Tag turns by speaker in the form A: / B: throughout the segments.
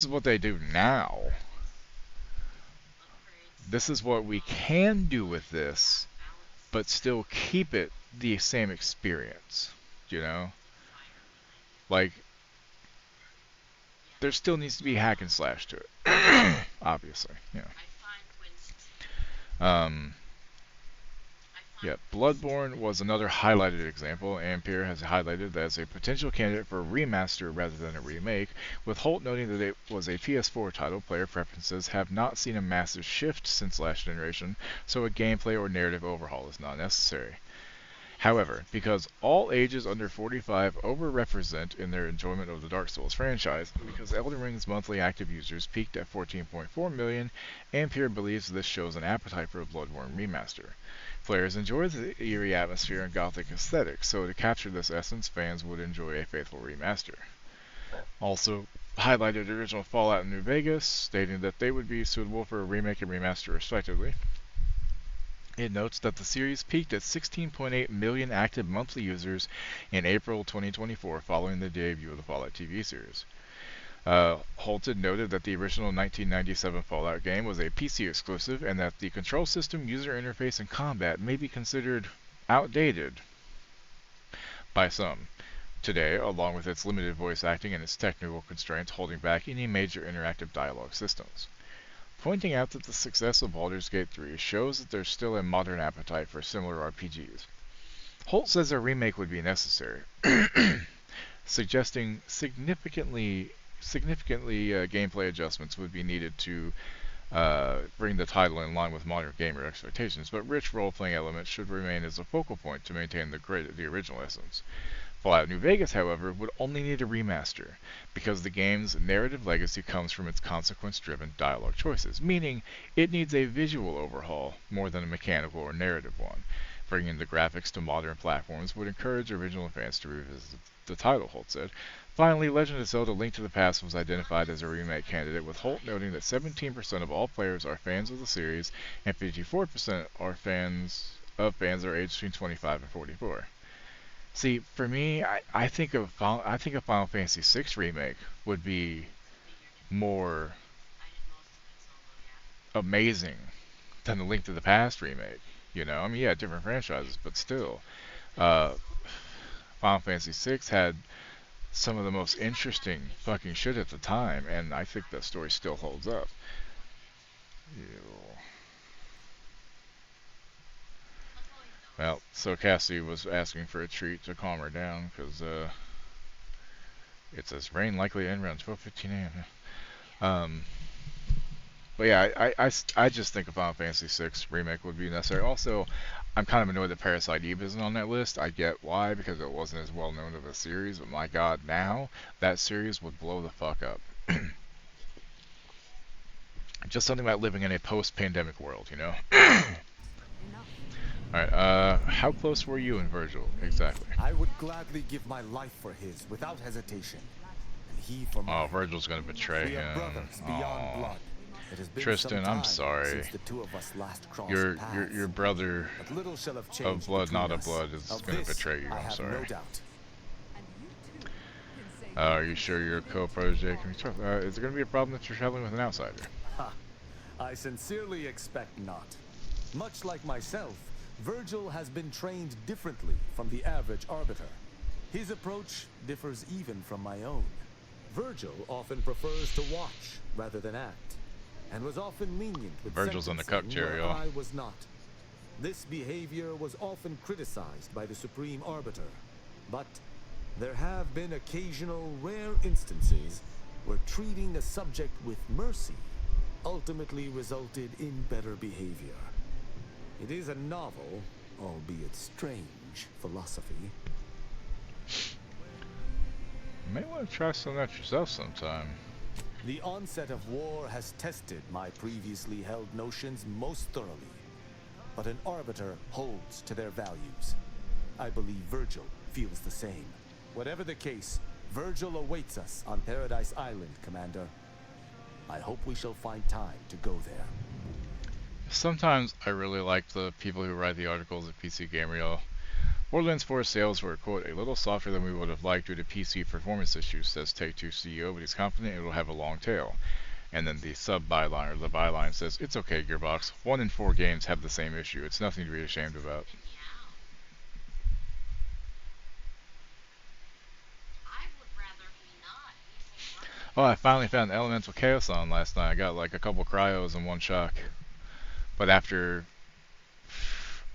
A: is what they do now. This is what we can do with this, but still keep it the same experience. You know, like there still needs to be hack and slash to it, obviously. Yeah. Um, yeah, Bloodborne was another highlighted example. Ampere has highlighted that as a potential candidate for a remaster rather than a remake, with Holt noting that it was a PS4 title. Player preferences have not seen a massive shift since last generation, so a gameplay or narrative overhaul is not necessary. However, because all ages under 45 overrepresent in their enjoyment of the Dark Souls franchise, and because Elden Ring's monthly active users peaked at 14.4 million, Ampere believes this shows an appetite for a Bloodborne remaster. Players enjoy the eerie atmosphere and gothic aesthetic, so to capture this essence, fans would enjoy a faithful remaster. Also, highlighted original Fallout New Vegas, stating that they would be suitable for a remake and remaster respectively. It notes that the series peaked at 16.8 million active monthly users in April 2024 following the debut of the Fallout TV series. Holton noted that the original 1997 Fallout game was a PC exclusive and that the control system, user interface, and combat may be considered outdated by some today, along with its limited voice acting and its technical constraints holding back any major interactive dialogue systems. Pointing out that the success of Baldur's Gate 3 shows that there's still a modern appetite for similar RPGs. Holt says a remake would be necessary, suggesting significantly gameplay adjustments would be needed to bring the title in line with modern gamer expectations, but rich role-playing elements should remain as a focal point to maintain the original essence. Fallout New Vegas, however, would only need a remaster, because the game's narrative legacy comes from its consequence-driven dialogue choices, meaning it needs a visual overhaul more than a mechanical or narrative one. Bringing the graphics to modern platforms would encourage original fans to revisit the title, Holt said. Finally, Legend of Zelda: Link to the Past was identified as a remake candidate, with Holt noting that 17% of all players are fans of the series, and 54% are fans are aged between 25 and 44. See, for me, I think a Final Fantasy VI remake would be more amazing than the Link to the Past remake. You know, I mean, yeah, different franchises, but still, uh, Final Fantasy VI had some of the most interesting fucking shit at the time, and I think that story still holds up. Ew. Well, so Cassie was asking for a treat to calm her down, because it says rain likely to end around 12:15 a.m. Um, but yeah, I just think a Final Fantasy VI remake would be necessary. Also, I'm kind of annoyed that Parasite Eve isn't on that list. I get why, because it wasn't as well known of a series, but my god, now that series would blow the fuck up. Just something about living in a post-pandemic world, you know? Alright, how close were you and Virgil, exactly?
B: I would gladly give my life for his without hesitation. And he for mine.
A: Oh, Virgil's gonna betray
B: We are
A: him.
B: brothers beyond blood. It has been
A: Tristan,
B: some
A: I'm
B: time
A: sorry.
B: since the two of us last crossed
A: Your
B: paths.
A: brother
B: But little shall have
A: of
B: changed
A: blood, not
B: between
A: of
B: us.
A: blood, is
B: Of
A: gonna
B: this,
A: betray you.
B: I
A: I'm
B: have
A: sorry.
B: no doubt.
A: Are you sure you're a co-protege? Can we talk? Is there gonna be a problem that you're traveling with an outsider?
B: Ha! I sincerely expect not. Much like myself, Virgil has been trained differently from the average arbiter. His approach differs even from my own. Virgil often prefers to watch rather than act, and was often lenient with
A: Virgil's on the cuck
B: sentencing
A: chair,
B: where
A: y'all.
B: I was not. This behavior was often criticized by the Supreme Arbiter, but there have been occasional rare instances where treating a subject with mercy ultimately resulted in better behavior. It is a novel, albeit strange, philosophy.
A: You may want to try some of that yourself sometime.
B: The onset of war has tested my previously held notions most thoroughly, but an arbiter holds to their values. I believe Virgil feels the same. Whatever the case, Virgil awaits us on Paradise Island, Commander. I hope we shall find time to go there.
A: Sometimes I really like the people who write the articles at PC Gamer, y'all. Borderlands 4 sales were, quote, a little softer than we would have liked due to PC performance issues, says Take-Two CEO, but he's confident it will have a long tail. And then the sub-byline, or the byline, says, it's okay, Gearbox. 1 in 4 games have the same issue. It's nothing to be ashamed about. Oh, I finally found Elemental Chaos on last night. I got like a couple cryos and one shock. But after,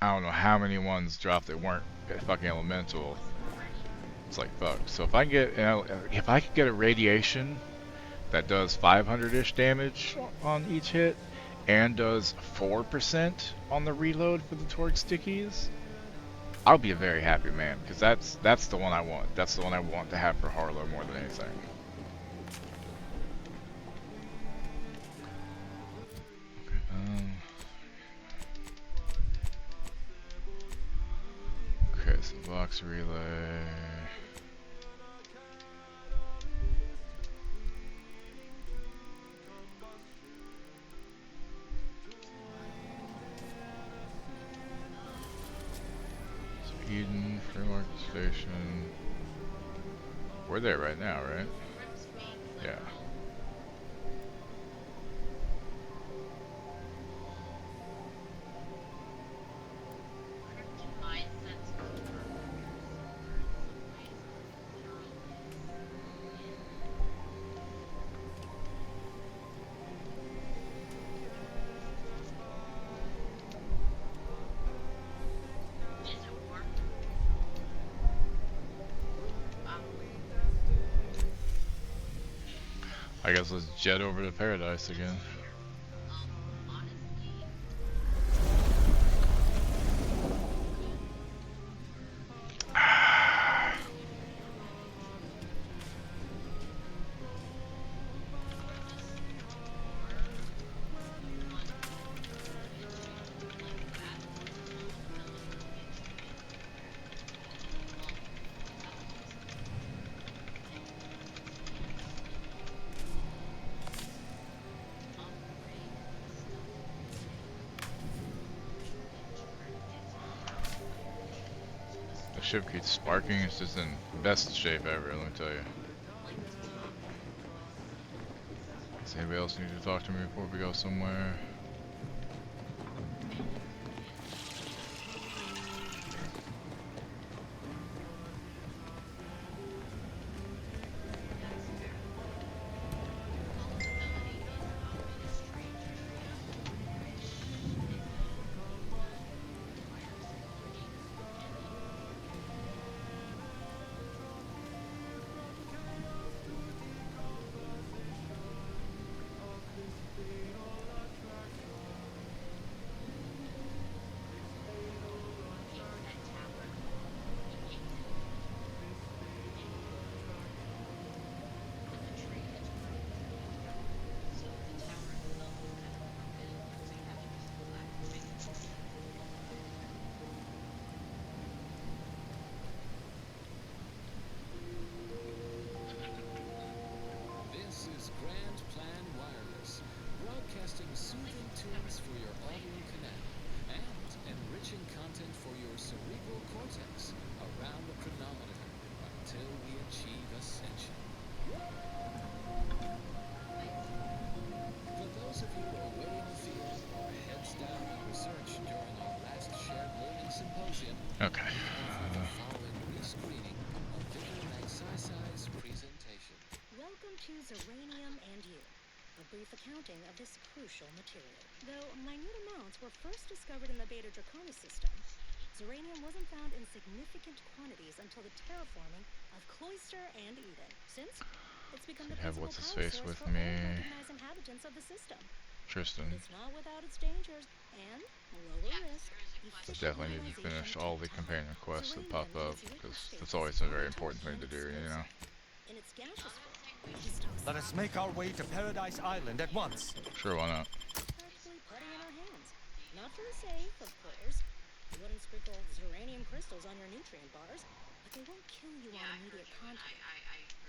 A: I don't know how many ones dropped that weren't fucking Elemental, it's like, fuck. So if I can get, if I could get a radiation that does 500-ish damage on each hit, and does 4% on the reload for the Torque Stickies, I'll be a very happy man, because that's the one I want. That's the one I want to have for Harlow more than anything. Okay, so box relay. So Eden, Free Market Station. We're there right now, right? Yeah. I guess let's jet over to Paradise again. The ship keeps sparking. It's just in best shape ever, let me tell you. Does anybody else need to talk to me before we go somewhere?
B: Soothing tunes for your audio canal and enriching content for your cerebral cortex around the chronometer until we achieve ascension. For those of you away in the field or heads down in research during our last shared learning symposium,
A: Okay.
B: the following rescreening of Victor Magsaysay's presentation.
C: Welcome to Zeranium and You. A brief accounting of this crucial material. Though minute amounts were first discovered in the Beta Draconis system, Zeranium wasn't found in significant quantities until the terraforming of Cloister and Eden. Since it's become the
A: Have
C: principal
A: what's his
C: power
A: face
C: source
A: with
C: for
A: me.
C: all recognized inhabitants of the system.
A: Tristan.
C: It's not without its dangers and lower risk.
A: I definitely need to finish all the companion quests that pop up, because that's always a very important thing to do, you know?
C: In its gaseous form,
B: Let us make our way to Paradise Island at once.
A: Sure, why not?
C: practically putty in our hands. Not for the safe, of course. You wouldn't sprinkle Zeranium crystals on your nutrient bars, but they won't kill you on immediate contact.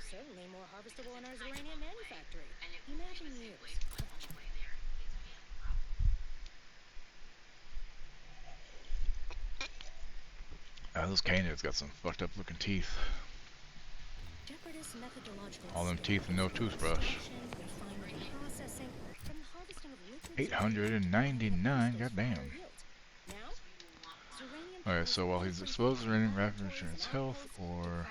C: Certainly more harvestable in our Zeranium manufactory. Imagine years.
A: those candidates got some fucked up looking teeth.
C: Decorative methodological
A: All them teeth and no toothbrush. 899, goddamn. Alright, so while he's exposed to random rapid insurance health, or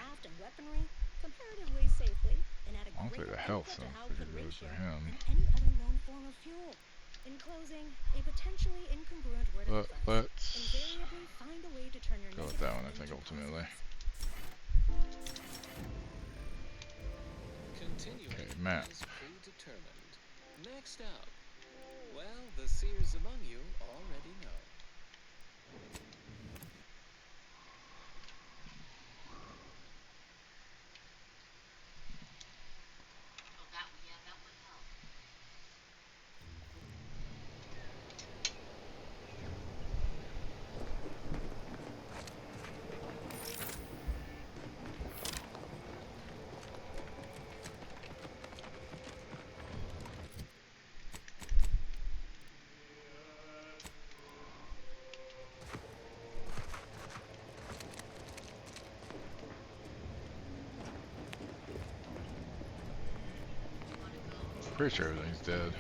A: I'll say the health sounds pretty good for him.
C: In closing, a potentially incongruent word of advice.
A: Let's
C: Invariably find a way to turn your
A: go with that one, I think, ultimately. Okay, map.
D: Predetermined. Next up, well, the seers among you already know.
A: Pretty sure everything's dead.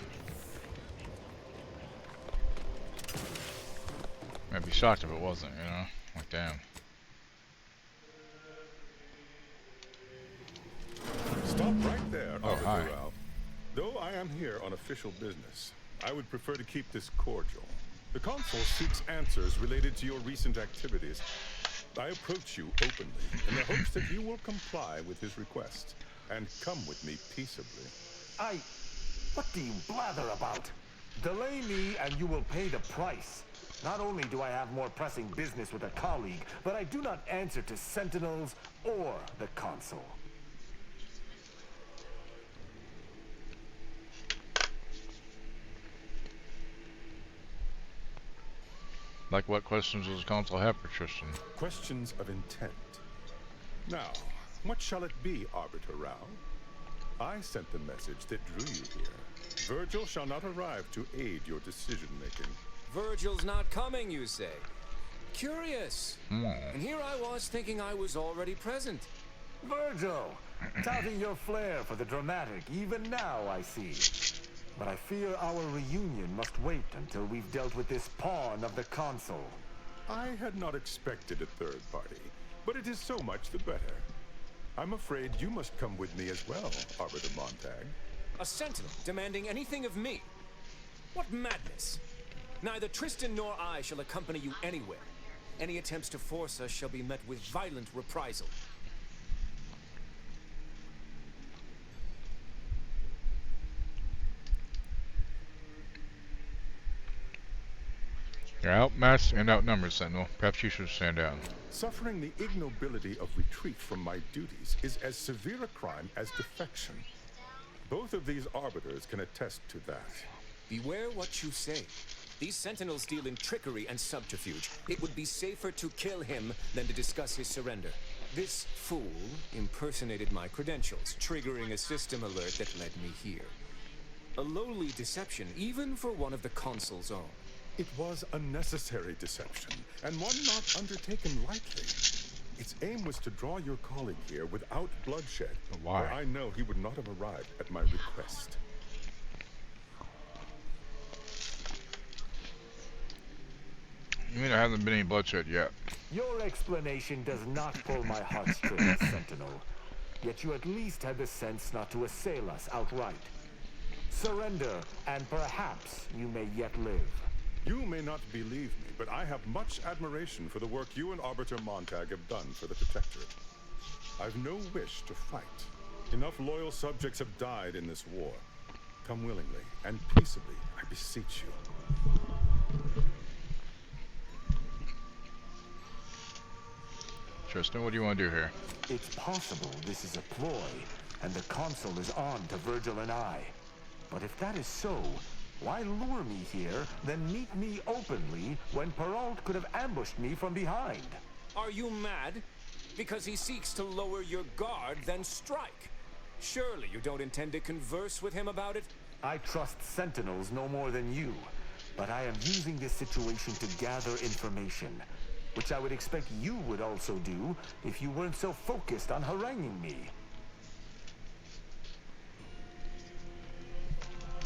A: I'd be shocked if it wasn't, you know? Like, damn.
E: Stop right there,
A: Oh,
E: Arbiter
A: hi.
E: Rao. Though I am here on official business, I would prefer to keep this cordial. The Consul seeks answers related to your recent activities. I approach you openly in the hopes that you will comply with his request and come with me peaceably.
B: What do you blather about? Delay me and you will pay the price. Not only do I have more pressing business with a colleague, but I do not answer to Sentinels or the Consul.
A: Like, what questions does the Consul have for Tristan?
E: Questions of intent. Now, what shall it be, Arbiter Rao? I sent the message that drew you here. Virgil shall not arrive to aid your decision-making.
D: Virgil's not coming, you say? Curious. And here I was thinking I was already present.
B: Virgil, touting your flair for the dramatic, even now I see. But I fear our reunion must wait until we've dealt with this pawn of the Consul.
E: I had not expected a third party, but it is so much the better. I'm afraid you must come with me as well, Arbiter Montag.
D: A sentinel demanding anything of me? What madness! Neither Tristan nor I shall accompany you anywhere. Any attempts to force us shall be met with violent reprisal.
A: You're outmatched and outnumbered, Sentinel. Perhaps you should stand down.
E: Suffering the ignobility of retreat from my duties is as severe a crime as defection. Both of these arbiters can attest to that.
D: Beware what you say. These sentinels deal in trickery and subterfuge. It would be safer to kill him than to discuss his surrender. This fool impersonated my credentials, triggering a system alert that led me here. A lowly deception, even for one of the Consul's own.
E: It was a necessary deception, and one not undertaken lightly. Its aim was to draw your colleague here without bloodshed.
A: Why?
E: Where I know he would not have arrived at my request.
A: You mean there hasn't been any bloodshed yet?
B: Your explanation does not pull my heartstrings, Sentinel. Yet you at least had the sense not to assail us outright. Surrender, and perhaps you may yet live.
E: You may not believe me, but I have much admiration for the work you and Arbiter Montag have done for the Protectorate. I've no wish to fight. Enough loyal subjects have died in this war. Come willingly and peaceably, I beseech you.
A: Tristan, what do you want to do here?
B: It's possible this is a ploy, and the Consul is on to Virgil and I. But if that is so, why lure me here, then meet me openly when Perrault could have ambushed me from behind?
D: Are you mad? Because he seeks to lower your guard, then strike. Surely you don't intend to converse with him about it?
B: I trust Sentinels no more than you, but I am using this situation to gather information. which I would expect you would also do if you weren't so focused on haranguing me.